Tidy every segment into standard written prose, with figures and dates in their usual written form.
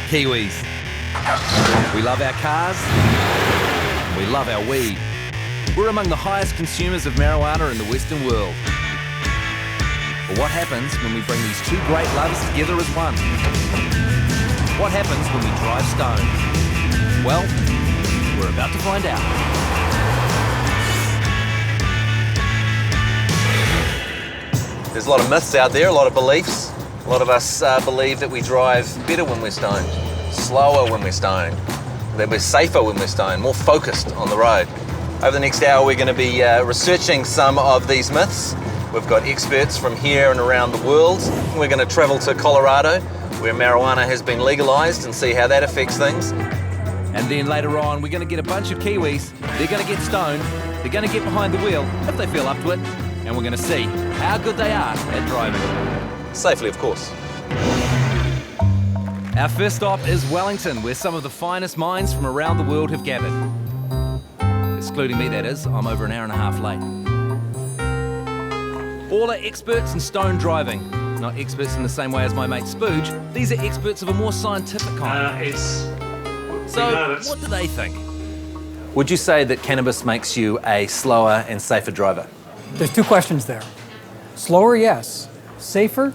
Kiwis. We love our cars, and we love our weed. We're among the highest consumers of marijuana in the Western world. But what happens when we bring these two great loves together as one? What happens when we drive stoned? Well, we're about to find out. There's a lot of myths out there, a lot of beliefs. A lot of us believe that we drive better when we're stoned, slower when we're stoned, that we're safer when we're stoned, more focused on the road. Over the next hour, we're going to be researching some of these myths. We've got experts from here and around the world. We're going to travel to Colorado, where marijuana has been legalised, and see how that affects things. And then later on, we're going to get a bunch of Kiwis. They're going to get stoned. They're going to get behind the wheel, if they feel up to it. And we're going to see how good they are at driving. Safely, of course. Our first stop is Wellington, where some of the finest minds from around the world have gathered. Excluding me, that is. I'm over an hour and a half late. All are experts in stone driving. Not experts in the same way as my mate Spooge. These are experts of a more scientific kind. So, what do they think? Would you say that cannabis makes you a slower and safer driver? There's two questions there. Slower, yes. Safer,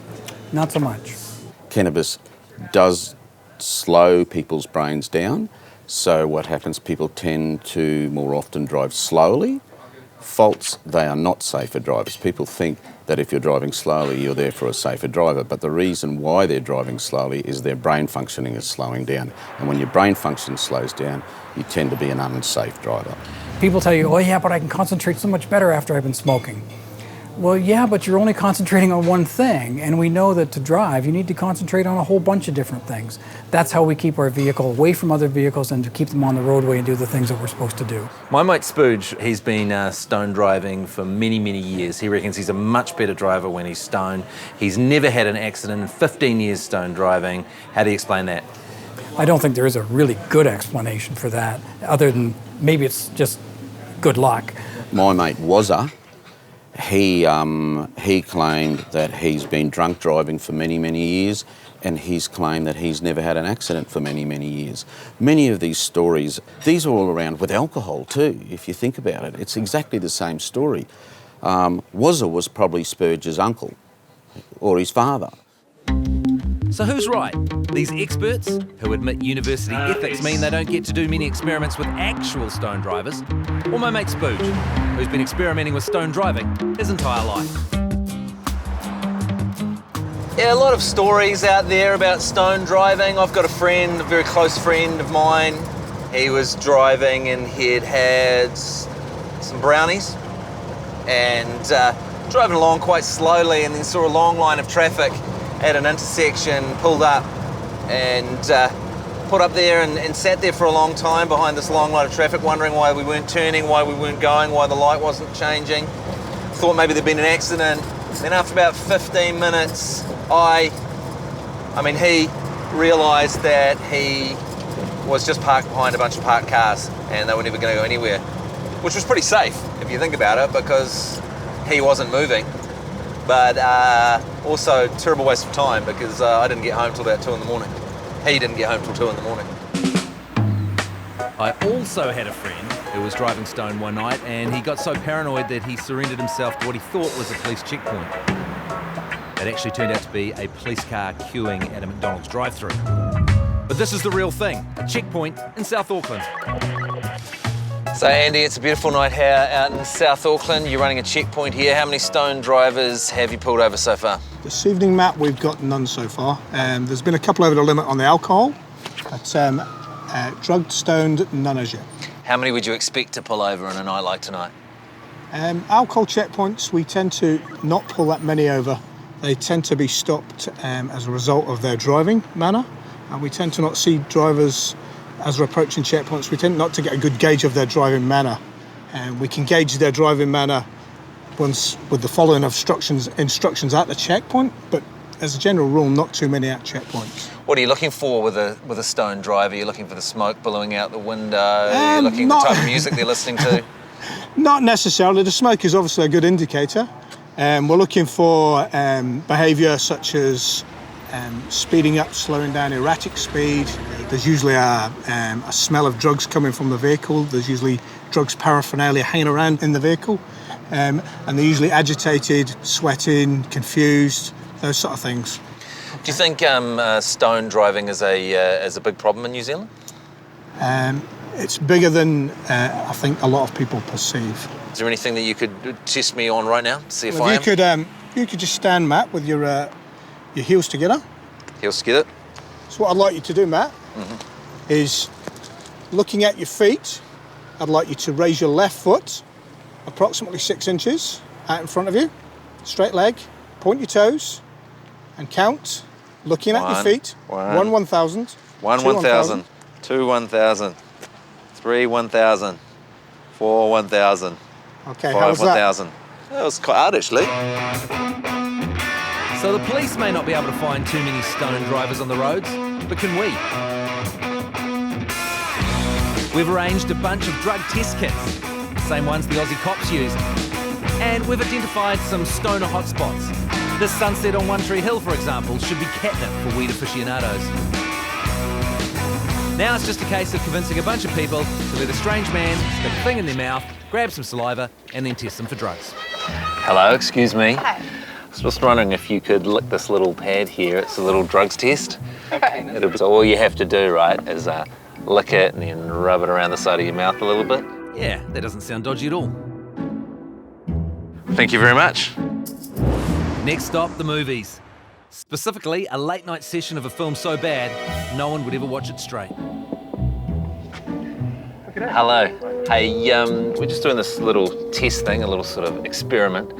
not so much. Cannabis does slow people's brains down. So what happens, people tend to more often drive slowly. Faults, they are not safer drivers. People think that if you're driving slowly, you're therefore a safer driver. But the reason why they're driving slowly is their brain functioning is slowing down. And when your brain function slows down, you tend to be an unsafe driver. People tell you, oh yeah, but I can concentrate so much better after I've been smoking. Well, yeah, but you're only concentrating on one thing, and we know that to drive, you need to concentrate on a whole bunch of different things. That's how we keep our vehicle away from other vehicles and to keep them on the roadway and do the things that we're supposed to do. My mate Spooge, he's been stone driving for many, many years. He reckons he's a much better driver when he's stoned. He's never had an accident in 15 years stone driving. How do you explain that? I don't think there is a really good explanation for that, other than maybe it's just good luck. My mate Wazza, he claimed that he's been drunk driving for many, many years, and he's claimed that he's never had an accident for many, many years. Many of these stories, these are all around with alcohol too, if you think about it. It's exactly the same story. Wazza was probably Spurge's uncle or his father. So who's right? These experts who admit university ethics mean they don't get to do many experiments with actual stone drivers, or my mate Spooge, who's been experimenting with stone driving his entire life. Yeah, a lot of stories out there about stone driving. I've got a friend, a very close friend of mine. He was driving and he had had some brownies and driving along quite slowly, and then saw a long line of traffic at an intersection, pulled up and put up there and sat there for a long time behind this long line of traffic, wondering why we weren't turning, why we weren't going, why the light wasn't changing. Thought maybe there'd been an accident. Then after about 15 minutes, he realised that he was just parked behind a bunch of parked cars and they were never going to go anywhere, which was pretty safe if you think about it, because he wasn't moving. But also terrible waste of time, because I didn't get home till about 2 in the morning. He didn't get home till 2 in the morning. I also had a friend who was driving stone one night, and he got so paranoid that he surrendered himself to what he thought was a police checkpoint. It actually turned out to be a police car queuing at a McDonald's drive-thru. But this is the real thing, a checkpoint in South Auckland. So Andy, it's a beautiful night here out in South Auckland. You're running a checkpoint here. How many stone drivers have you pulled over so far? This evening, Matt, we've got none so far. There's been a couple over the limit on the alcohol, but drugged, stoned, none as yet. How many would you expect to pull over on a night like tonight? Alcohol checkpoints, we tend to not pull that many over. They tend to be stopped as a result of their driving manner, and we tend to not see drivers as we're approaching checkpoints. We tend not to get a good gauge of their driving manner, and we can gauge their driving manner once with the following of instructions at the checkpoint, but as a general rule, not too many at checkpoints. What are you looking for with a stone driver? You're looking for the smoke billowing out the window? You're looking at the type of music they're listening to? Not necessarily. The smoke is obviously a good indicator. We're looking for behaviour such as speeding up, slowing down, erratic speed. There's usually a smell of drugs coming from the vehicle. There's usually drugs paraphernalia hanging around in the vehicle. And they're usually agitated, sweating, confused, those sort of things. Do you think stone driving is a big problem in New Zealand? It's bigger than I think a lot of people perceive. Is there anything that you could test me on right now? See if Well, I am? you could just stand, Matt, with your heels together. Heels together. So what I'd like you to do, Matt, is looking at your feet, I'd like you to raise your left foot approximately 6 inches out in front of you, straight leg, point your toes, and count, looking at your feet. 1 1,000. 1 1,000. 2 1,000. 3 1,000. 4 1,000. Okay, how 5 was that? 1,000. That was quite hard, actually. So the police may not be able to find too many stone drivers on the roads, but can we? We've arranged a bunch of drug test kits, same ones the Aussie cops use, and we've identified some stoner hotspots. This sunset on One Tree Hill, for example, should be catnip for weed aficionados. Now it's just a case of convincing a bunch of people to let a strange man stick a thing in their mouth, grab some saliva, and then test them for drugs. Hello, excuse me. Hi. I was just wondering if you could lick this little pad here. It's a little drugs test. Okay. So all you have to do, right, is lick it and then rub it around the side of your mouth a little bit. Yeah, that doesn't sound dodgy at all. Thank you very much. Next stop, the movies. Specifically, a late night session of a film so bad, no one would ever watch it straight. Hello. Hey, we're just doing this little test thing, a little sort of experiment,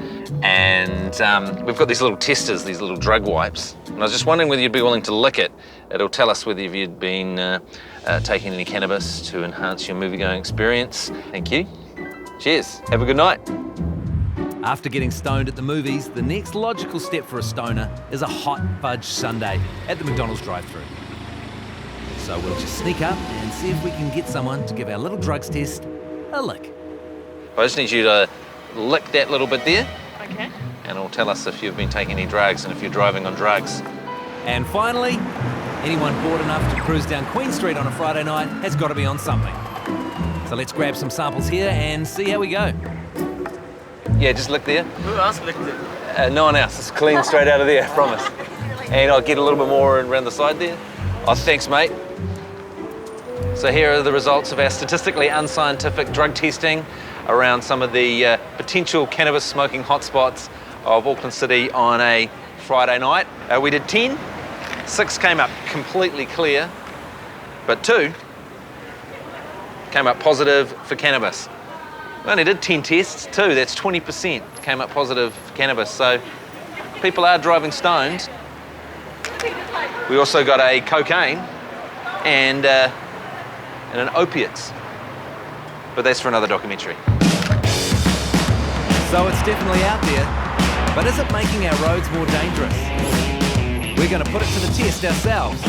and we've got these little testers, these little drug wipes, and I was just wondering whether you'd be willing to lick it. It'll tell us whether you'd been taking any cannabis to enhance your movie-going experience. Thank you. Cheers. Have a good night. After getting stoned at the movies, the next logical step for a stoner is a hot fudge sundae at the McDonald's drive-thru. So we'll just sneak up and see if we can get someone to give our little drugs test a lick. I just need you to lick that little bit there, Okay. and it'll tell us if you've been taking any drugs and if you're driving on drugs. And finally, anyone bored enough to cruise down Queen Street on a Friday night has got to be on something. So let's grab some samples here and see how we go. Yeah, just lick there. Who else licked it? No one else. It's clean straight out of there, I promise. And I'll get a little bit more around the side there. Oh, thanks, mate. So here are the results of our statistically unscientific drug testing around some of the potential cannabis smoking hotspots of Auckland City on a Friday night. We did 10. 6 came up completely clear, but 2 came up positive for cannabis. We only did 10 tests, 2, that's 20% came up positive for cannabis. So people are driving stoned. We also got a cocaine and an opiates, but that's for another documentary. So it's definitely out there, but is it making our roads more dangerous? We're going to put it to the test ourselves.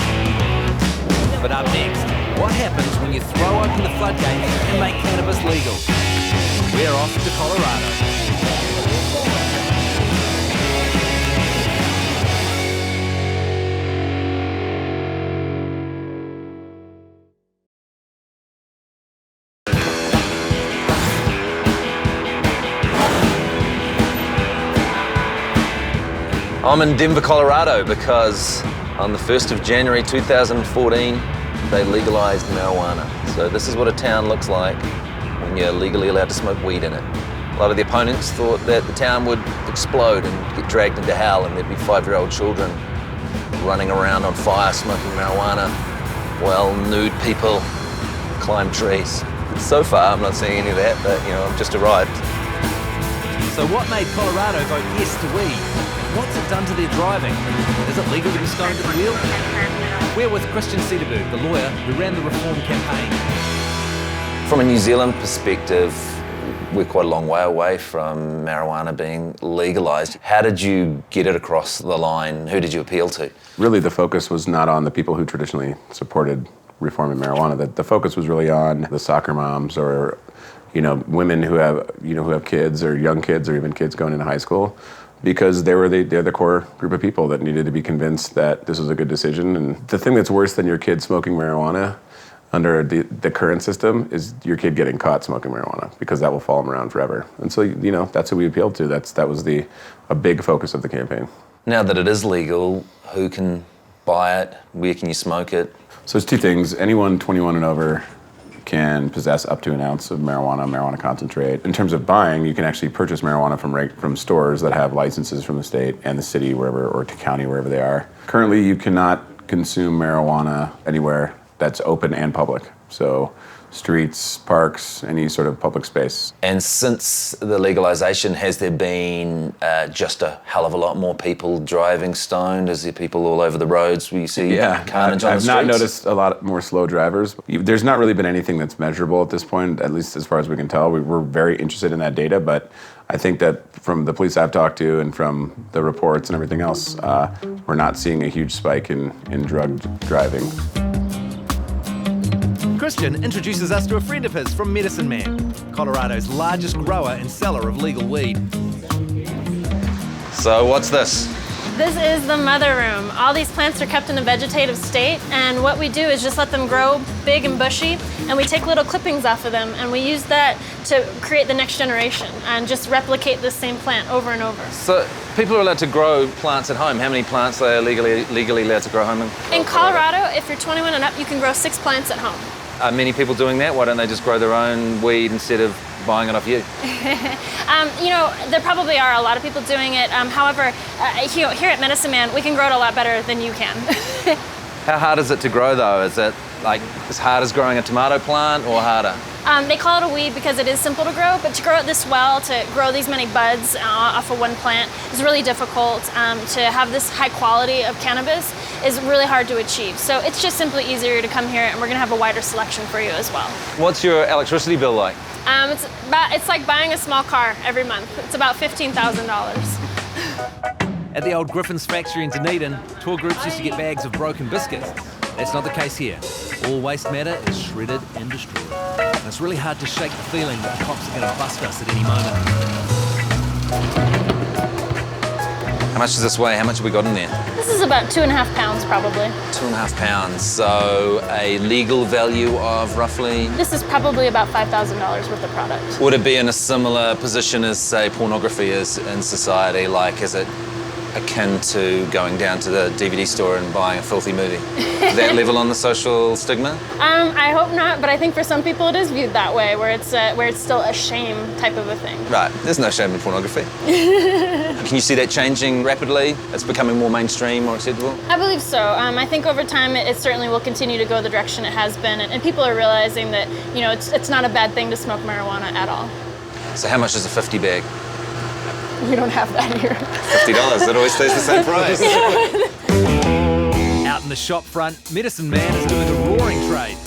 But up next, what happens when you throw open the floodgates and make cannabis legal? We're off to Colorado. I'm in Denver, Colorado because on the 1st of January 2014, they legalized marijuana. So this is what a town looks like when you're legally allowed to smoke weed in it. A lot of the opponents thought that the town would explode and get dragged into hell and there'd be 5-year-old children running around on fire smoking marijuana while nude people climb trees. So far, I'm not seeing any of that, but I've just arrived. So what made Colorado vote yes to weed? What's it done to their driving? Is it legal to be stoned at the wheel? We're with Christian Cederberg, the lawyer who ran the reform campaign. From a New Zealand perspective, we're quite a long way away from marijuana being legalised. How did you get it across the line? Who did you appeal to? Really, the focus was not on the people who traditionally supported reform in marijuana. The focus was really on the soccer moms or women who have kids or young kids or even kids going into high school because they're the core group of people that needed to be convinced that this was a good decision. And the thing that's worse than your kid smoking marijuana under the current system is your kid getting caught smoking marijuana, because that will follow them around forever. And so, that's who we appealed to. That was a big focus of the campaign. Now that it is legal, who can buy it? Where can you smoke it? So there's two things. Anyone 21 and over can possess up to an ounce of marijuana concentrate. In terms of buying, you can actually purchase marijuana from stores that have licenses from the state and the city, wherever, or to county, wherever they are. Currently, you cannot consume marijuana anywhere that's open and public. So streets, parks, any sort of public space. And since the legalization, has there been just a hell of a lot more people driving stoned? Is there people all over the roads where you see carnage on the streets? I've not noticed a lot more slow drivers. There's not really been anything that's measurable at this point, at least as far as we can tell. We're very interested in that data, but I think that from the police I've talked to and from the reports and everything else, we're not seeing a huge spike in drug driving. Christian introduces us to a friend of his from Medicine Man, Colorado's largest grower and seller of legal weed. So what's this? This is the mother room. All these plants are kept in a vegetative state, and what we do is just let them grow big and bushy, and we take little clippings off of them, and we use that to create the next generation and just replicate the same plant over and over. So people are allowed to grow plants at home. How many plants are legally allowed to grow home in Colorado? If you're 21 and up, you can grow 6 plants at home. Are many people doing that? Why don't they just grow their own weed instead of buying it off you? There probably are a lot of people doing it. However, here at Medicine Man, we can grow it a lot better than you can. How hard is it to grow, though? Is it like as hard as growing a tomato plant or harder? They call it a weed because it is simple to grow, but to grow it this well, to grow these many buds off of one plant is really difficult. To have this high quality of cannabis is really hard to achieve. So it's just simply easier to come here, and we're gonna have a wider selection for you as well. What's your electricity bill like? It's like buying a small car every month. It's about $15,000. At the old Griffin's factory in Dunedin, tour groups used to get bags of broken biscuits. That's not the case here. All waste matter is shredded and destroyed. And it's really hard to shake the feeling that the cops are going to bust us at any moment. How much does this weigh? How much have we got in there? This is about 2.5 pounds, probably. 2.5 pounds. So a legal value of roughly? This is probably about $5,000 worth of product. Would it be in a similar position as, say, pornography is in society? Like, is it akin to going down to the DVD store and buying a filthy movie? Is that level on the social stigma? I hope not, but I think for some people it is viewed that way, where it's still a shame type of a thing. Right, there's no shame in pornography. Can you see that changing rapidly? It's becoming more mainstream, more acceptable? I believe so. I think over time it certainly will continue to go the direction it has been, and people are realizing that it's not a bad thing to smoke marijuana at all. So how much is a 50 bag? We don't have that here. $50, it always stays the same price. Out in the shop front, Medicine Man is doing a roaring trade.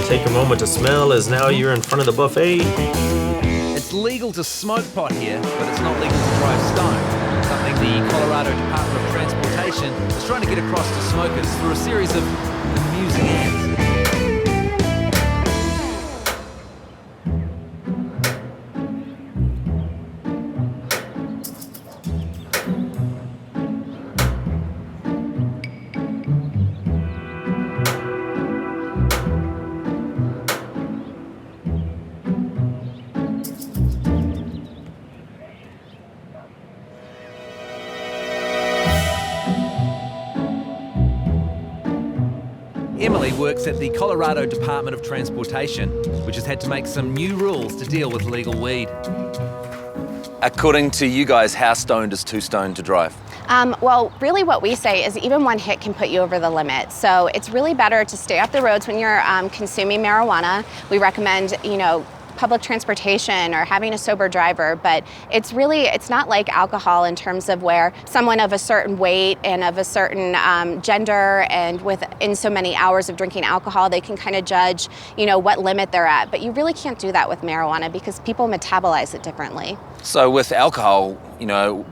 Take a moment to smell as now you're in front of the buffet. It's legal to smoke pot here, but it's not legal to drive stone. Something the Colorado Department of Transportation is trying to get across to smokers through a series of amusing ads. Emily works at the Colorado Department of Transportation, which has had to make some new rules to deal with legal weed. According to you guys, how stoned is too stoned to drive? Well, really what we say is even one hit can put you over the limit. So it's really better to stay off the roads when you're consuming marijuana. We recommend, public transportation or having a sober driver, but it's not like alcohol in terms of where someone of a certain weight and of a certain gender and within so many hours of drinking alcohol, they can kind of judge, what limit they're at. But you really can't do that with marijuana because people metabolize it differently. So with alcohol,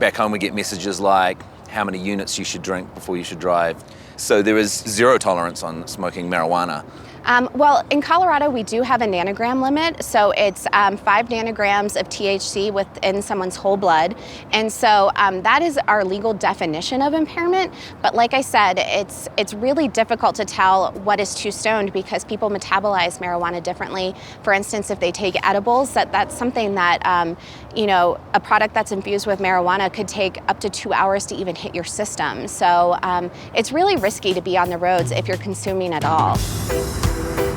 back home we get messages like how many units you should drink before you should drive. So there is zero tolerance on smoking marijuana. Well, in Colorado, we do have a nanogram limit, so it's 5 nanograms of THC within someone's whole blood, and so that is our legal definition of impairment. But like I said, it's really difficult to tell what is too stoned because people metabolize marijuana differently. For instance, if they take edibles, that's something that you know, a product that's infused with marijuana could take up to 2 hours to even hit your system. So it's really risky to be on the roads if you're consuming at all.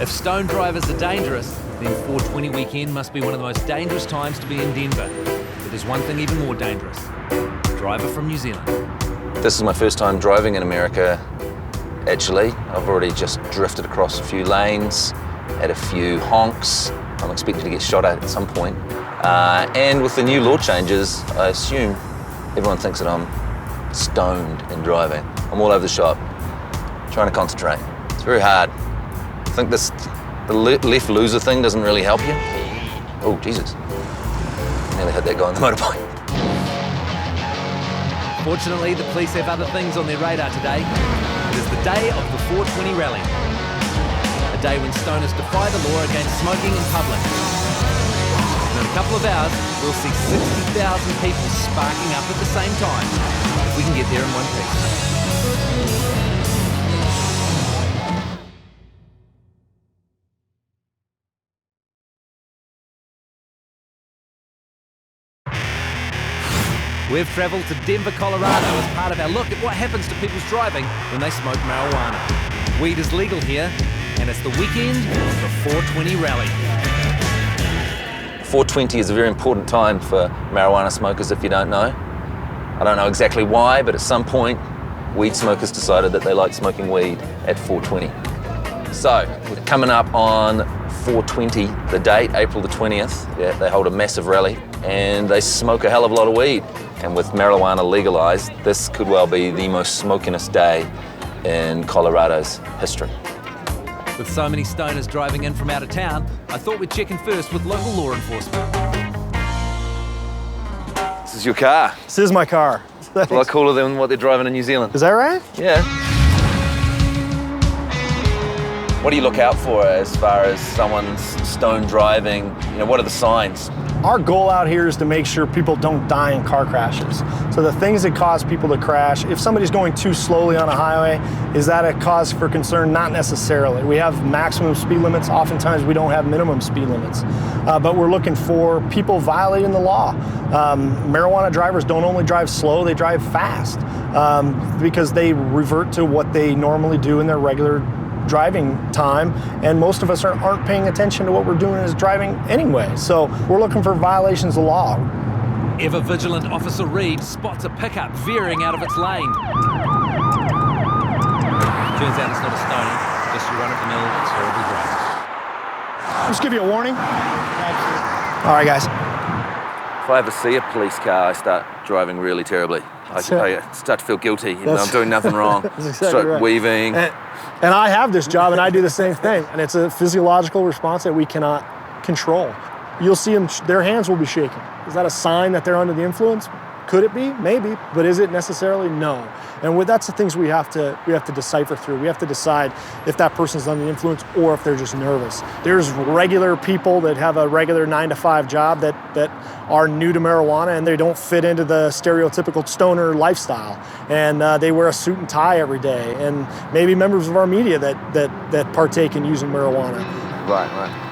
If stone drivers are dangerous, then 420 weekend must be one of the most dangerous times to be in Denver. But there's one thing even more dangerous. A driver from New Zealand. This is my first time driving in America, actually. I've already just drifted across a few lanes, had a few honks. I'm expected to get shot at some point. And with the new law changes, I assume everyone thinks that I'm stoned in driving. I'm all over the shop, trying to concentrate. It's very hard. I think the left loser thing doesn't really help you. Oh, Jesus. Nearly hit that guy on the motorbike. Fortunately, the police have other things on their radar today. It is the day of the 420 rally. A day when stoners defy the law against smoking in public. And in a couple of hours, we'll see 60,000 people sparking up at the same time, if we can get there in one piece. We've travelled to Denver, Colorado as part of our look at what happens to people's driving when they smoke marijuana. Weed is legal here, and it's the weekend of the 420 rally. 420 is a very important time for marijuana smokers, if you don't know. I don't know exactly why, but at some point, weed smokers decided that they like smoking weed at 420. So, we're coming up on 420, the date, April the 20th. Yeah, they hold a massive rally, and they smoke a hell of a lot of weed. And with marijuana legalized, this could well be the most smokingest day in Colorado's history. With so many stoners driving in from out of town, I thought we'd check in first with local law enforcement. This is your car. This is my car. It's a lot cooler than what they're driving in New Zealand. Is that right? Yeah. What do you look out for as far as someone's stone driving? You know, what are the signs? Our goal out here is to make sure people don't die in car crashes. So the things that cause people to crash, if somebody's going too slowly on a highway, is that a cause for concern? Not necessarily. We have maximum speed limits. Oftentimes we don't have minimum speed limits. But we're looking for people violating the law. Marijuana drivers don't only drive slow, they drive fast because they revert to what they normally do in their regular driving time, and most of us aren't paying attention to what we're doing as driving anyway. So we're looking for violations of law. Ever vigilant Officer Reed spots a pickup veering out of its lane. Turns out it's not a stoner, just your run-of-the-mill terrible driver. Just give you a warning. All right, guys. If I ever see a police car, I start driving really terribly. I start to feel guilty, even though I'm doing nothing wrong. Exactly Start right. weaving. And I have this job, and I do the same thing. And it's a physiological response that we cannot control. You'll see them, their hands will be shaking. Is that a sign that they're under the influence? Could it be? Maybe. But is it necessarily? No. And that's the things we have to decipher through. We have to decide if that person's under the influence or if they're just nervous. There's regular people that have a regular 9-to-5 job that are new to marijuana, and they don't fit into the stereotypical stoner lifestyle. And they wear a suit and tie every day. And maybe members of our media that partake in using marijuana. Right.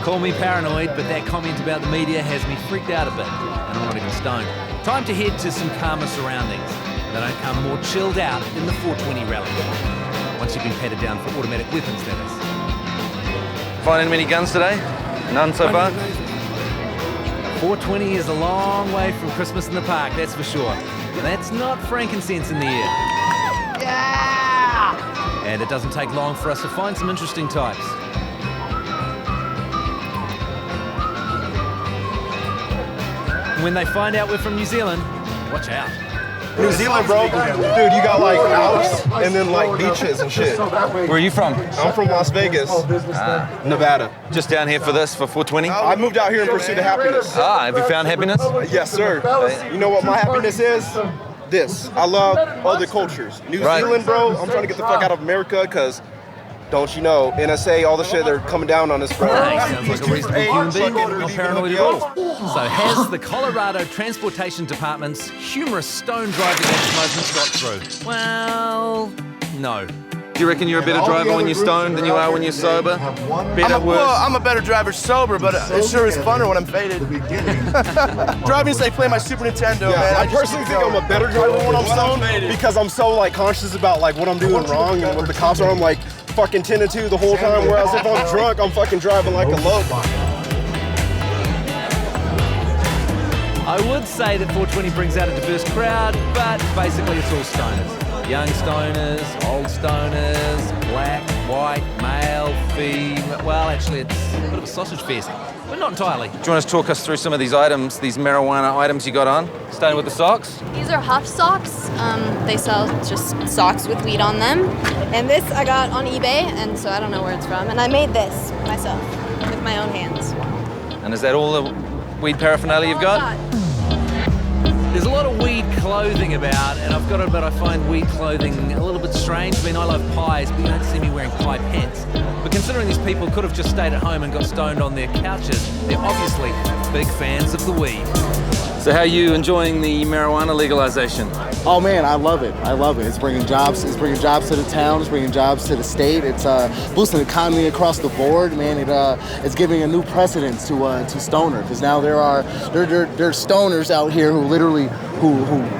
Call me paranoid, but that comment about the media has me freaked out a bit, and I'm not even stoned. Time to head to some calmer surroundings. They don't come more chilled out in the 420 rally. Once you've been patted down for automatic weapons, that is. Finding many guns today? None so far? 420 is a long way from Christmas in the park, that's for sure. That's not frankincense in the air. Yeah! And it doesn't take long for us to find some interesting types. When they find out we're from New Zealand, watch out. New Zealand, bro. Dude, you got like Alps and then like beaches and shit. Where are you from? I'm from Las Vegas, Nevada. Just down here for this, for 420? I moved out here in pursuit of happiness. Have you found happiness? Yes, sir. You know what my happiness is? this. I love other cultures. New Zealand, bro, I'm trying to get the fuck out of America because, don't you know, NSA, all the shit, they're coming down on us, bro. Hey, sounds like a reasonable human being, not paranoid at all. So has the Colorado Transportation Department's humorous stone driving ex-movement got through? Well, no. Do you reckon you're a better driver when you're stoned than you are when you're sober? Better, worse? Well, I'm a better driver sober, but it sure is funner when I'm faded. Driving's like playing my Super Nintendo, man. I personally think I'm a better driver when I'm stoned because I'm so like conscious about like what I'm doing wrong and what the cops are. I'm like fucking 10 to 2 the whole time, whereas if I'm drunk, I'm fucking driving like a lope. I would say that 420 brings out a diverse crowd, but basically it's all stoners. Young stoners, old stoners, black, white, male, female. Well, actually, it's a bit of a sausage fest, but not entirely. Do you want to talk us through some of these items, these marijuana items you got on? Starting with the socks. These are Huff socks. They sell just socks with weed on them. And this I got on eBay, and so I don't know where it's from. And I made this myself with my own hands. And is that all the weed paraphernalia you've got? There's a lot of weed clothing about, and I've got to admit I find weed clothing a little bit strange. I mean, I love pies, but you don't see me wearing pie pants. But considering these people could have just stayed at home and got stoned on their couches, they're obviously big fans of the weed. So how are you enjoying the marijuana legalization? Oh man, I love it. I love it. It's bringing jobs. It's bringing jobs to the town. It's bringing jobs to the state. It's boosting the economy across the board. Man, it's giving a new precedence to stoner because now there are stoners out here who literally who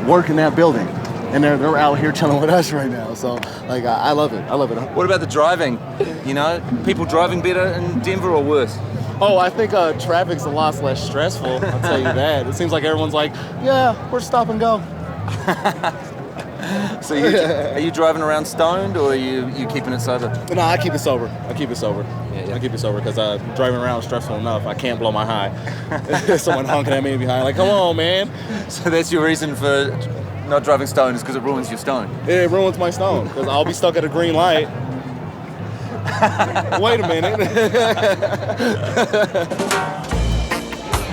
work in that building, and they're out here chilling with us right now. So like I love it. I love it. What about the driving? You know, people driving better in Denver or worse? Oh, I think traffic's a lot less stressful, I'll tell you that. It seems like everyone's like, yeah, we're stop and go. So are you driving around stoned or are you keeping it sober? No, I keep it sober. I keep it sober because driving around is stressful enough. I can't blow my high. Someone honking at me behind, like, come on, man. So that's your reason for not driving stoned is because it ruins your stone? It ruins my stone because I'll be stuck at a green light. Wait a minute.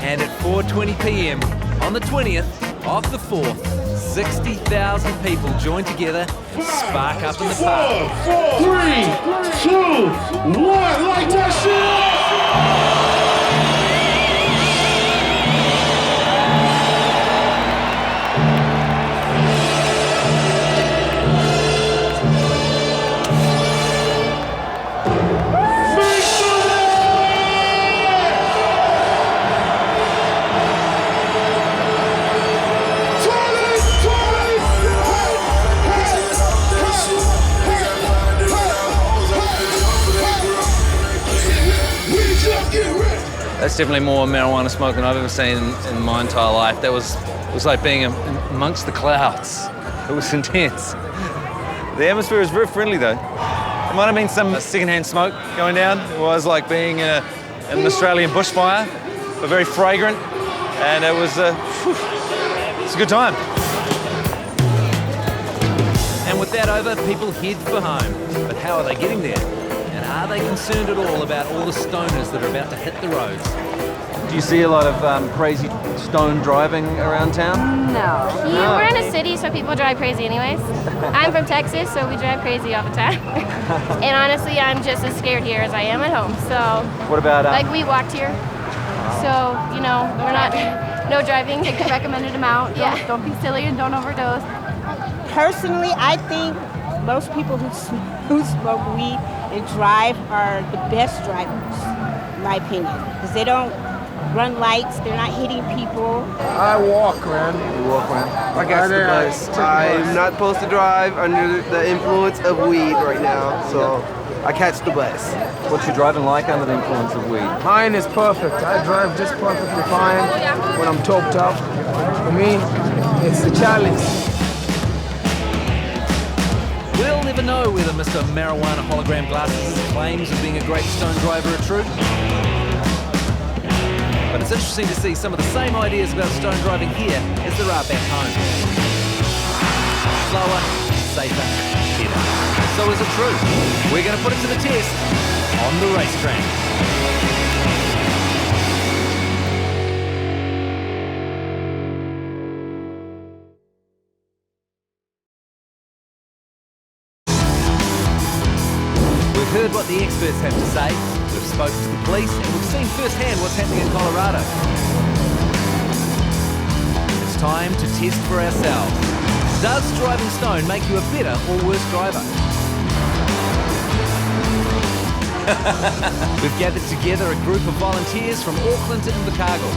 And at 4:20 p.m. on the 20th of the 4th, 60,000 people join together and spark up in the park. 4, 3, 2, 1, light that shit! That's definitely more marijuana smoking I've ever seen in my entire life. It was like being amongst the clouds. It was intense. The atmosphere was very friendly though. There might have been some secondhand smoke going down. It was like being in an Australian bushfire, but very fragrant. And it was it's a good time. And with that over, people head for home. But how are they getting there? And are they concerned at all about all the stoners that are about to hit the roads? Do you see a lot of crazy stone driving around town? No. We're in a city, so people drive crazy anyways. I'm from Texas, so we drive crazy all the time. And honestly, I'm just as scared here as I am at home. So, what about like we walked here, so you know we're not no driving. Take the recommended amount. Yeah. Don't be silly and don't overdose. Personally, I think most people who smoke weed and drive are the best drivers, in my opinion, because they don't run lights, they're not hitting people. I walk, man. You walk, man? I got the bus. I'm not supposed to drive under the influence of weed right now, so I catch the bus. What's your driving like under the influence of weed? Mine is perfect. I drive just perfectly fine when I'm topped up. For me, it's the challenge. We'll never know whether Mr. Marijuana Hologram Glasses' claims of being a great stone driver are true. But it's interesting to see some of the same ideas about stone driving here as there are back home. Slower, safer, better. So is it true? We're going to put it to the test on the racetrack. We've heard what the experts have to say, we've spoken to the police, and we've seen firsthand what's happening in Colorado. It's time to test for ourselves. Does driving stone make you a better or worse driver? We've gathered together a group of volunteers from Auckland to Invercargill.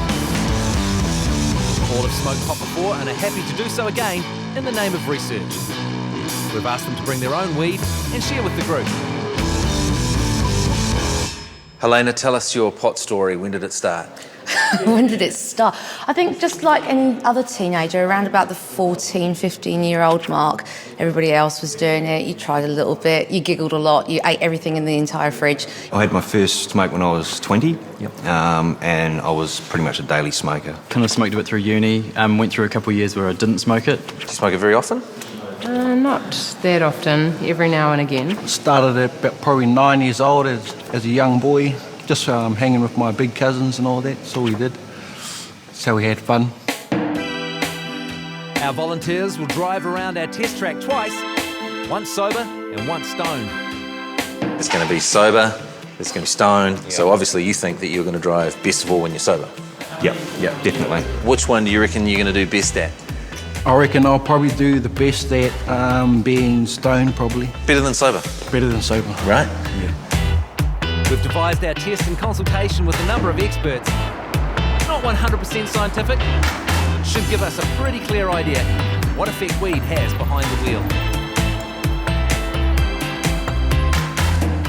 All have smoked pot before and are happy to do so again in the name of research. We've asked them to bring their own weed and share with the group. Helena, tell us your pot story. When did it start? When did it start? I think just like any other teenager, around about the 14, 15-year-old mark, everybody else was doing it. You tried a little bit, you giggled a lot, you ate everything in the entire fridge. I had my first smoke when I was 20, and I was pretty much a daily smoker. Kind of smoked a bit through uni, went through a couple of years where I didn't smoke it. Do you smoke it very often? Not that often, every now and again. Started at about probably 9 years old as a young boy, just hanging with my big cousins and all that. That's all we did. That's how we had fun. Our volunteers will drive around our test track twice, once sober and once stoned. It's going to be sober, it's going to be stoned, so obviously you think that you're going to drive best of all when you're sober. Yeah, definitely. Which one do you reckon you're going to do best at? I reckon I'll probably do the best at being stoned, probably. Better than sober? Better than sober. Right. Yeah. We've devised our test in consultation with a number of experts. It's not 100% scientific, but it should give us a pretty clear idea what effect weed has behind the wheel.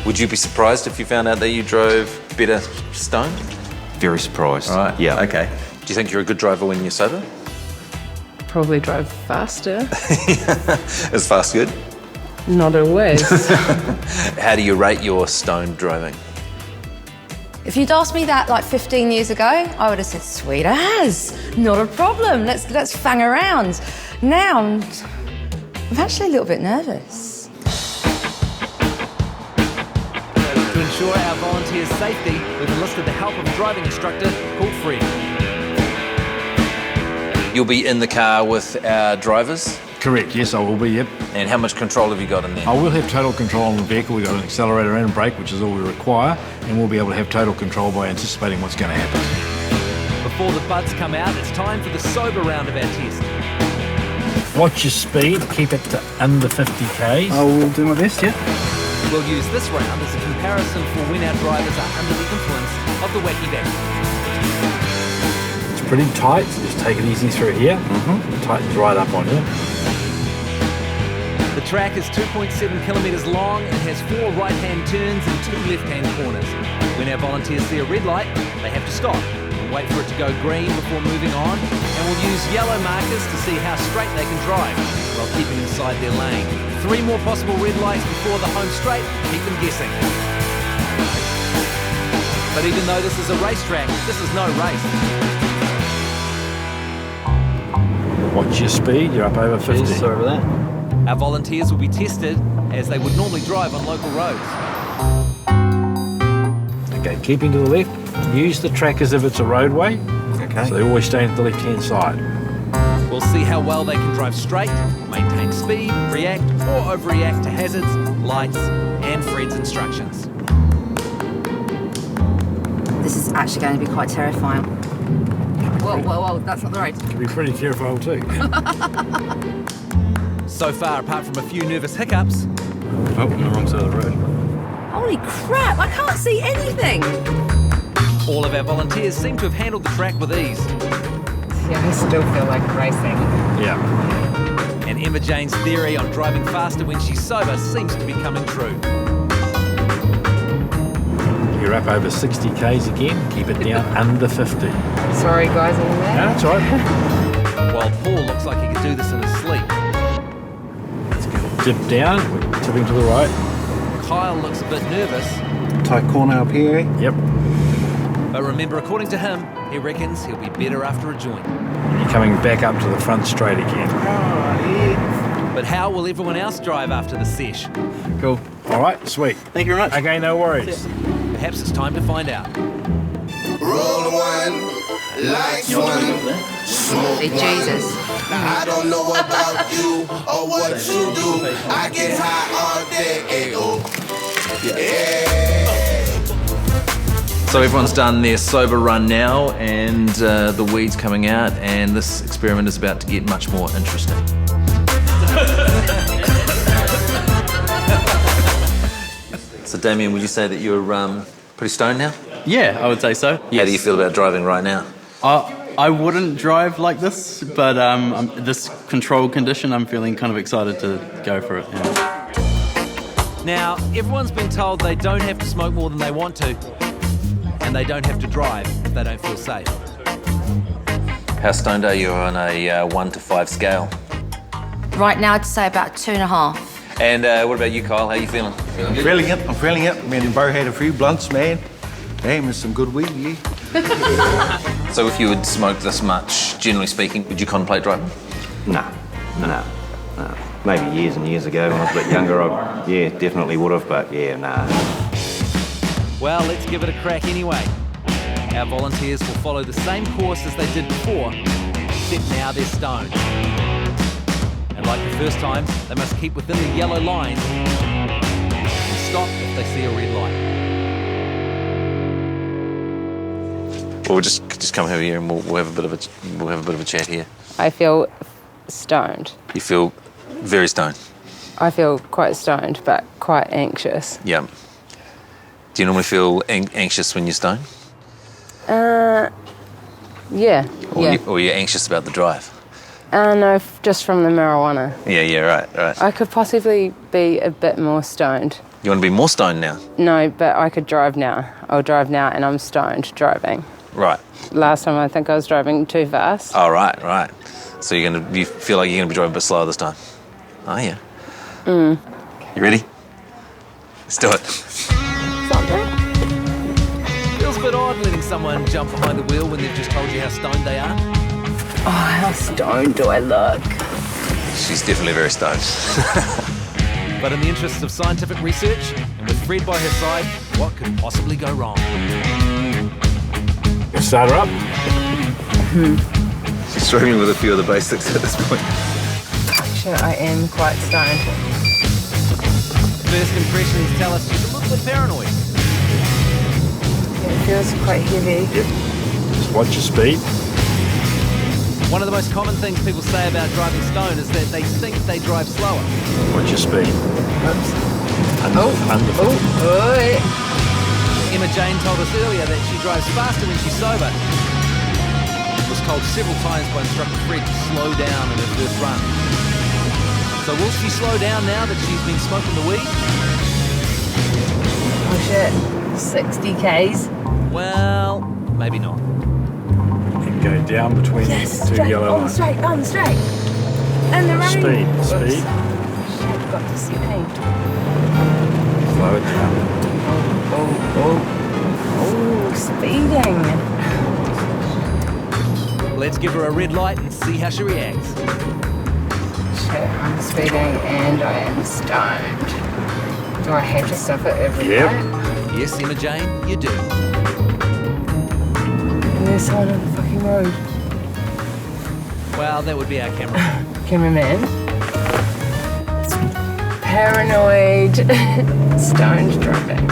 Would you be surprised if you found out that you drove better stoned? Very surprised. Right. Yeah. Okay. Do you think you're a good driver when you're sober? Probably drive faster. Is fast good? Not always. How do you rate your stoned driving? If you'd asked me that like 15 years ago, I would have said, sweet as, not a problem, let's fang around. Now, I'm actually a little bit nervous. To ensure our volunteers' safety, we've enlisted the help of a driving instructor called Fred. You'll be in the car with our drivers? Correct, yes, I will be, yep. And how much control have you got in there? I will have total control on the vehicle. We've got an accelerator and a brake, which is all we require, and we'll be able to have total control by anticipating what's going to happen. Before the buds come out, it's time for the sober round of our test. Watch your speed, keep it to under 50 k's. I will do my best, yeah. We'll use this round as a comparison for when our drivers are under the influence of the wacky back. It's pretty tight, so just take it easy through here. It tightens right up on you. The track is 2.7 kilometres long and has 4 right-hand turns and 2 left-hand corners. When our volunteers see a red light, they have to stop and wait for it to go green before moving on, and we'll use yellow markers to see how straight they can drive while keeping inside their lane. 3 more possible red lights before the home straight, keep them guessing. But even though this is a racetrack, this is no race. Watch your speed, you're up over 50. Sorry about that. Our volunteers will be tested as they would normally drive on local roads. Okay, keeping to the left, use the track as if it's a roadway. Okay. So they're always staying to the left-hand side. We'll see how well they can drive straight, maintain speed, react or overreact to hazards, lights and Fred's instructions. This is actually going to be quite terrifying. Whoa, that's not the road. It can be pretty terrifying too. So far, apart from a few nervous hiccups. Oh, on the wrong side of the road. Holy crap, I can't see anything. All of our volunteers seem to have handled the track with ease. Yeah, I still feel like racing. Yeah. And Emma Jane's theory on driving faster when she's sober seems to be coming true. You're up over 60 k's again. Keep it down under 50. Sorry guys in there. No, that's all right. While Paul looks like he could do this in his sleep. Dip down, we're tipping to the right. Kyle looks a bit nervous. Tight corner up here. Yep. But remember, according to him, he reckons he'll be better after a joint. You're coming back up to the front straight again. But how will everyone else drive after the sesh? Cool. All right, sweet. Thank you very much. Okay, no worries. Perhaps it's time to find out. Roll one, lights one, smoke Hey, Jesus. Now I don't know about you or what you do. I get high all day, oh. So everyone's done their sober run now, and the weed's coming out, and this experiment is about to get much more interesting. So Damien, would you say that you're pretty stoned now? Yeah, I would say so. How do you feel about driving right now? I wouldn't drive like this, but this control condition, I'm feeling kind of excited to go for it. Yeah. Now, everyone's been told they don't have to smoke more than they want to, and they don't have to drive if they don't feel safe. How stoned are you on a 1 to 5 scale? Right now, I'd say about 2.5. And what about you, Kyle? How are you feeling? I'm feeling it. Me and Bo had a few blunts, man. Damn, there's some good weed, yeah. So if you would smoke this much, generally speaking, would you contemplate driving? No. Maybe years and years ago when I was a bit younger, I definitely would have, but yeah, nah. Well, let's give it a crack anyway. Our volunteers will follow the same course as they did before, except now they're stoned. And like the first time, they must keep within the yellow lines and stop if they see a red light. Well, we'll just come over here and we'll have a bit of a chat here. I feel stoned. You feel very stoned. I feel quite stoned, but quite anxious. Yeah. Do you normally feel anxious when you're stoned? Yeah. Or you're anxious about the drive? No, just from the marijuana. Yeah, right. I could possibly be a bit more stoned. You want to be more stoned now? No, but I could drive now. I'll drive now and I'm stoned driving. Right. Last time I think I was driving too fast. Oh, right. So you feel like you're going to be driving a bit slower this time? Oh, yeah. You ready? Let's do it. Feels a bit odd letting someone jump behind the wheel when they've just told you how stoned they are. Oh, how stoned do I look? She's definitely very stoned. But in the interests of scientific research, and with Fred by her side, what could possibly go wrong? Start her up. She's struggling with a few of the basics at this point. Actually, I am quite stoned. First impressions tell us she's a little bit paranoid. It feels quite heavy. Yep. Just watch your speed. One of the most common things people say about driving stoned is that they think they drive slower. Watch your speed. Oops. Under. Emma Jane told us earlier that she drives faster when she's sober. Was told several times by instructor Fred to slow down in her first run. So will she slow down now that she's been smoking the weed? Oh shit, 60 Ks. Well, maybe not. And go down between the two yellow lines. On the straight. And the running. Speed. Shit, got to see paint. Slow it down. Oh, speeding. Let's give her a red light and see how she reacts. Shit, I'm speeding and I am stoned. Do I have to stop at every light? Yes, Emma Jane, you do. There's someone on the fucking road. Well, that would be our cameraman. Cameraman. Paranoid. Stoned driving.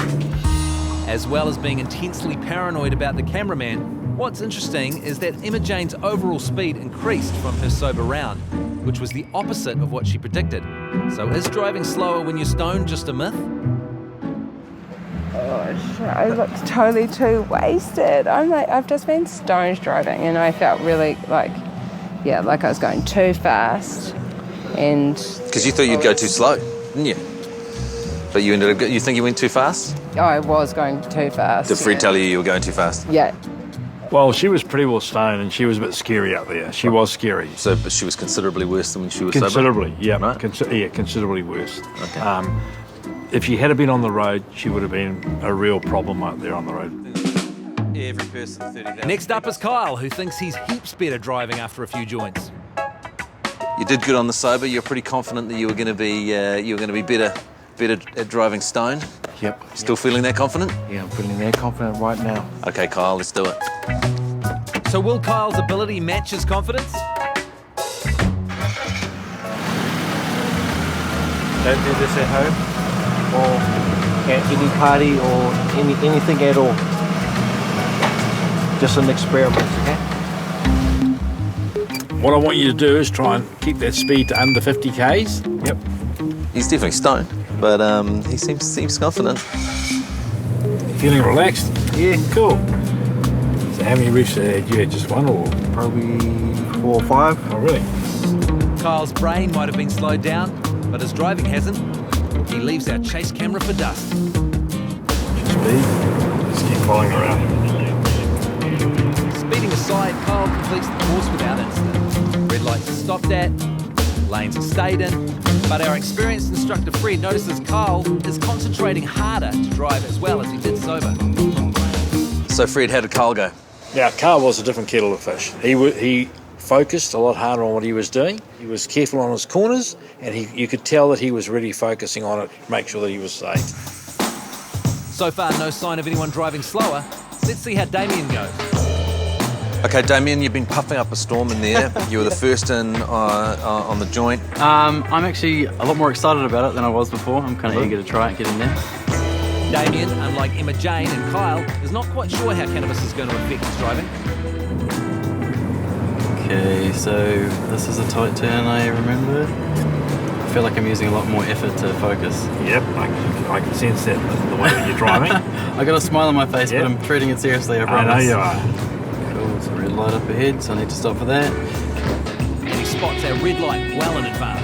As well as being intensely paranoid about the cameraman, what's interesting is that Emma Jane's overall speed increased from her sober round, which was the opposite of what she predicted. So is driving slower when you're stoned just a myth? Oh shit, I look totally too wasted. I've just been stoned driving and I felt really like I was going too fast and... Because you thought you'd go too slow, didn't you? But you think you went too fast? I was going too fast. Did Fred tell you were going too fast? Yeah. Well, she was pretty well stoned and she was a bit scary out there. She was scary. So, but she was considerably worse than when she was considerably, sober? Yeah. Right. Considerably worse. Okay. If she had been on the road, she would have been a real problem out there on the road. Every person 30,000. Next up is Kyle, who thinks he's heaps better driving after a few joints. You did good on the sober. You're pretty confident that you were going to be better at driving stoned. Yep. Still feeling that confident? Yeah, I'm feeling that confident right now. Okay, Kyle, let's do it. So will Kyle's ability match his confidence? Don't do this at home or at any party or anything at all. just an experiment, okay? What I want you to do is try and keep that speed to under 50 Ks. Yep. He's definitely stoned, but he seems confident. Feeling relaxed? Yeah, cool. So how many reefs had you had? Just one or? Probably 4 or 5. Oh, really? Kyle's brain might have been slowed down, but his driving hasn't. He leaves our chase camera for dust. Speed. Just keep following around. Speeding aside, Kyle completes the course without incident. Red lights are stopped at, lanes are stayed in, but our experienced instructor Fred notices Kyle is concentrating harder to drive as well as he did sober. So Fred, how did Kyle go? Now, Carl was a different kettle of fish. He focused a lot harder on what he was doing. He was careful on his corners, and you could tell that he was really focusing on it to make sure that he was safe. So far, no sign of anyone driving slower. Let's see how Damien goes. Okay, Damien, you've been puffing up a storm in there. You were the first in on the joint. I'm actually a lot more excited about it than I was before. I'm kind of eager to try it, get in there. Damien, unlike Emma Jane and Kyle, is not quite sure how cannabis is going to affect his driving. Okay, so this is a tight turn, I remember. I feel like I'm using a lot more effort to focus. Yep, I can sense that the way that you're driving. I got a smile on my face, but I'm treating it seriously, I promise. I know you are. Cool, so red light up ahead, so I need to stop for that. And he spots our red light well in advance.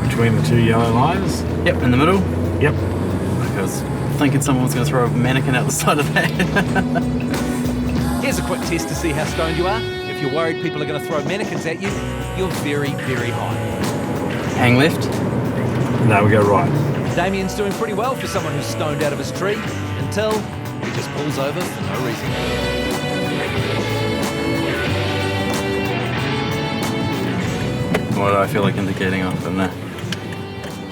Between the two yellow lines? Yep, in the middle. Yep. I was thinking someone was going to throw a mannequin out the side of that. Here's a quick test to see how stoned you are. If you're worried people are going to throw mannequins at you, you're very, very high. Hang left. No, we go right. Damien's doing pretty well for someone who's stoned out of his tree, until he just pulls over for no reason. What do I feel like indicating off? But no.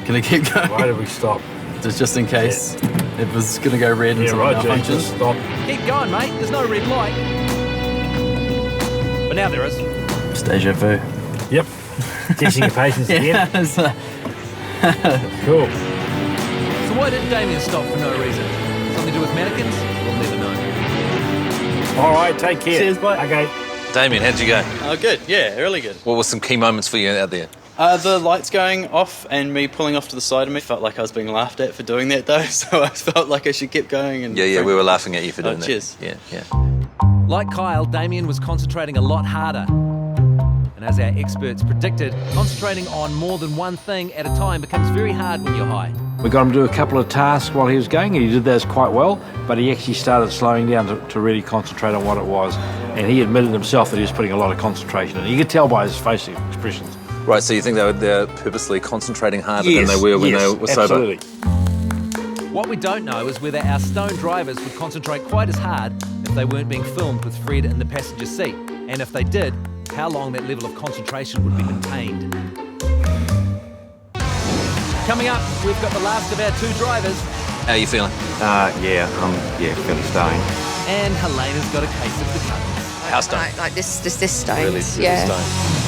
Can I keep going? Why did we stop? Just in case it was going to go red and something malfunctions. Stop. Keep going, mate. There's no red light. But now there is. It's deja vu. Yep. Testing your patience again. Cool. So why did Damien stop for no reason? Something to do with mannequins? We'll never know. All right, take care. Cheers, bye. Okay. Damien, how'd you go? Oh, good. Yeah, really good. What were some key moments for you out there? The lights going off and me pulling off to the side of me. Felt like I was being laughed at for doing that, though, so I felt like I should keep going. And Yeah, we were laughing at you for doing that. Cheers. Yeah. Like Kyle, Damien was concentrating a lot harder. And as our experts predicted, concentrating on more than one thing at a time becomes very hard when you're high. We got him to do a couple of tasks while he was going, and he did those quite well, but he actually started slowing down to really concentrate on what it was. And he admitted himself that he was putting a lot of concentration in. You could tell by his facial expressions. Right, so you think they're purposely concentrating harder than they were when they were sober? Absolutely. What we don't know is whether our stoned drivers would concentrate quite as hard if they weren't being filmed with Fred in the passenger seat. And if they did, how long that level of concentration would be maintained. Coming up, we've got the last of our two drivers. How are you feeling? Fairly stoned. And Helena's got a case of the cuttings. How stoned? Like this stoned. Really yeah. stoned.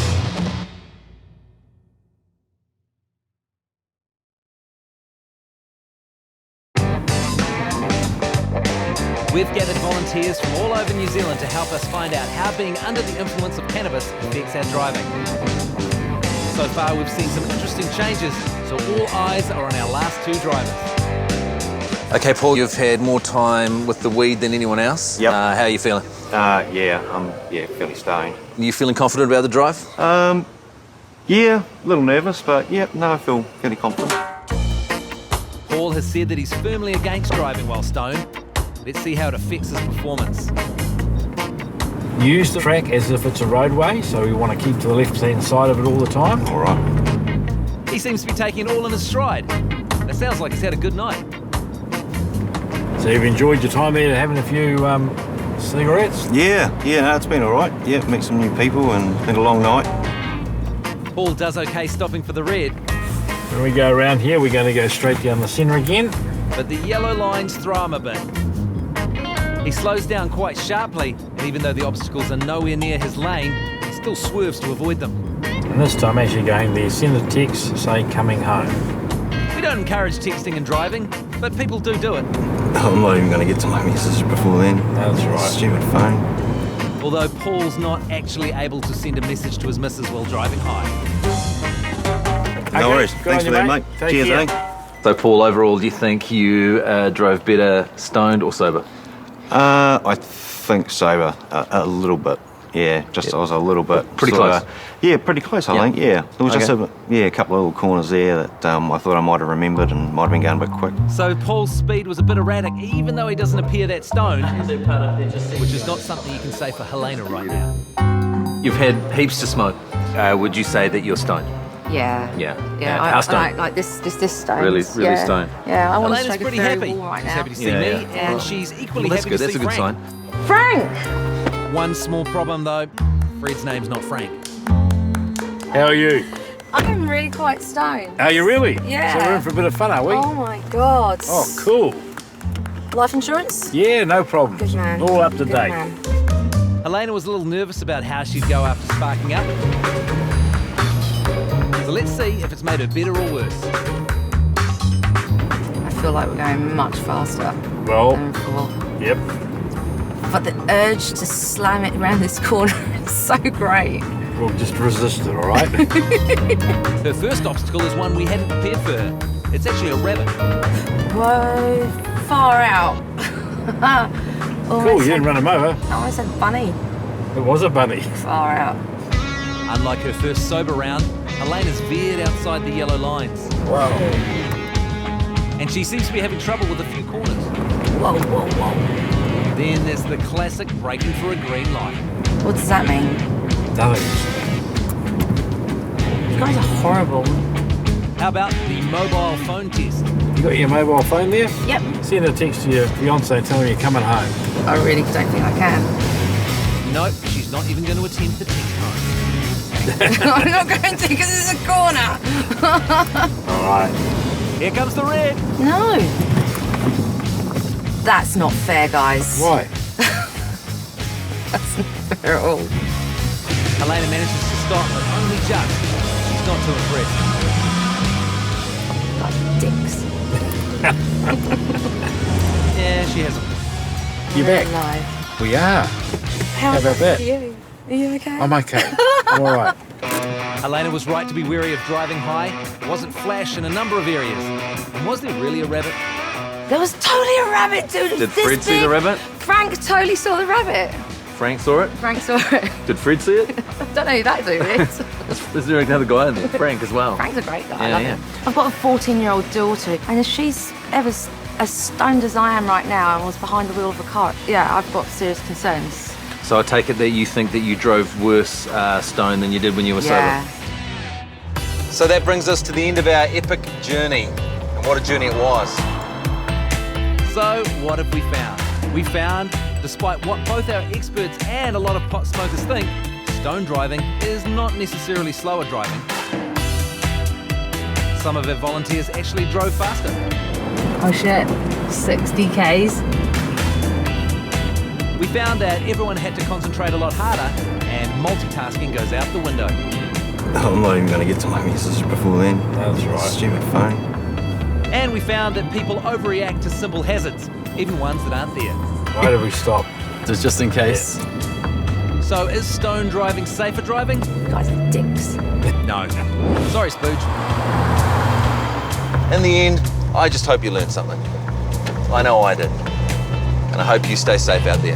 We've gathered volunteers from all over New Zealand to help us find out how being under the influence of cannabis affects our driving. So far, we've seen some interesting changes, so all eyes are on our last two drivers. Okay, Paul, you've had more time with the weed than anyone else. Yep. How are you feeling? I'm fairly stoned. Are you feeling confident about the drive? A little nervous, but I feel fairly confident. Paul has said that he's firmly against driving while stoned. Let's see how it affects his performance. Use the track as if it's a roadway, so we want to keep to the left-hand side of it all the time. All right. He seems to be taking it all in his stride. It sounds like he's had a good night. So you've enjoyed your time there having a few cigarettes? It's been all right. Yeah, met some new people and been a long night. Paul does okay stopping for the red. When we go around here, we're going to go straight down the centre again. But the yellow lines throw him a bit. He slows down quite sharply, and even though the obstacles are nowhere near his lane, he still swerves to avoid them. And this time actually going there, send a text, say coming home. We don't encourage texting and driving, but people do it. I'm not even going to get to my message before then. That's right. Stupid phone. Although Paul's not actually able to send a message to his missus while driving high. No worries. Thanks for that, mate. Cheers, eh? So, Paul, overall, do you think you drove better stoned or sober? I think sober a little bit. Yeah, just I was a little bit pretty sorta- close. Yeah, pretty close. I think. Yeah, there was just a couple of little corners there that I thought I might have remembered and might have been going a bit quick. So Paul's speed was a bit erratic, even though he doesn't appear that stoned, which is not something you can say for Helena right now. You've had heaps to smoke. Would you say that you're stoned? Yeah. Yeah. Yeah. How stoned? Like this stone. Really stoned. Yeah, I want to Helena's take pretty a very happy. walk right She's now. happy to see me, and she's equally that's happy good. to see That's a good Frank. sign. Frank! One small problem though, Fred's name's not Frank. How are you? I'm really quite stoned. Are you really? Yeah. So we're in for a bit of fun, are we? Oh my God. Oh, cool. Life insurance? Yeah, no problem. Good man. All up to Good date. man. Helena was a little nervous about how she'd go after sparking up. So let's see if it's made her better or worse. I feel like we're going much faster Well, than before. yep. But the urge to slam it around this corner is so great. We'll just resist it, all right? Her first obstacle is one we hadn't prepared for her. It's actually a rabbit. Whoa, far out. Cool, you didn't run him over. I almost said bunny. It was a bunny. Far out. Unlike her first sober round, Helena's veered outside the yellow lines. Wow. And she seems to be having trouble with a few corners. Whoa, whoa, whoa. Then there's the classic braking for a green light. What does that mean? Nothing. You guys are horrible. How about the mobile phone test? You got your mobile phone there? Yep. Send a text to your fiance telling her you're coming home. I really don't think I can. Nope, she's not even going to attempt the test home. I'm not going to because it's a corner. All right. Here comes the red. No. That's not fair, guys. Why? That's not fair at all. Helena manages to stop, but only just. She's not too impressed. Dicks. Yeah, she has a... You back? Alive. We are. How about that? Are you? Are you okay? I'm okay. I'm all right. Helena was right to be wary of driving high. There wasn't flash in a number of areas. And was there really a rabbit? There was totally a rabbit, dude. It was Did this Fred see the big. rabbit? Frank totally saw the rabbit. Frank saw it? Frank saw it. Did Fred see it? I don't know who that dude is. Is there another guy in there? Frank as well. Frank's a great guy. I Yeah, love yeah. him. I've got a 14-year-old daughter, and if she's ever as stoned as I am right now and was behind the wheel of a car, yeah, I've got serious concerns. So I take it that you think that you drove worse stoned than you did when you were Yeah. sober? So that brings us to the end of our epic journey. And what a journey it was. So what have we found? We found, despite what both our experts and a lot of pot smokers think, stone driving is not necessarily slower driving. Some of our volunteers actually drove faster. Oh shit, 60 Ks. We found that everyone had to concentrate a lot harder and multitasking goes out the window. I'm not even going to get to my message before then. That's right. Stupid phone. And we found that people overreact to simple hazards, even ones that aren't there. Why did we stop? Just in case. So is stone driving safer driving? You guys are dicks. No. Sorry, Spooge. In the end, I just hope you learned something. I know I did. And I hope you stay safe out there.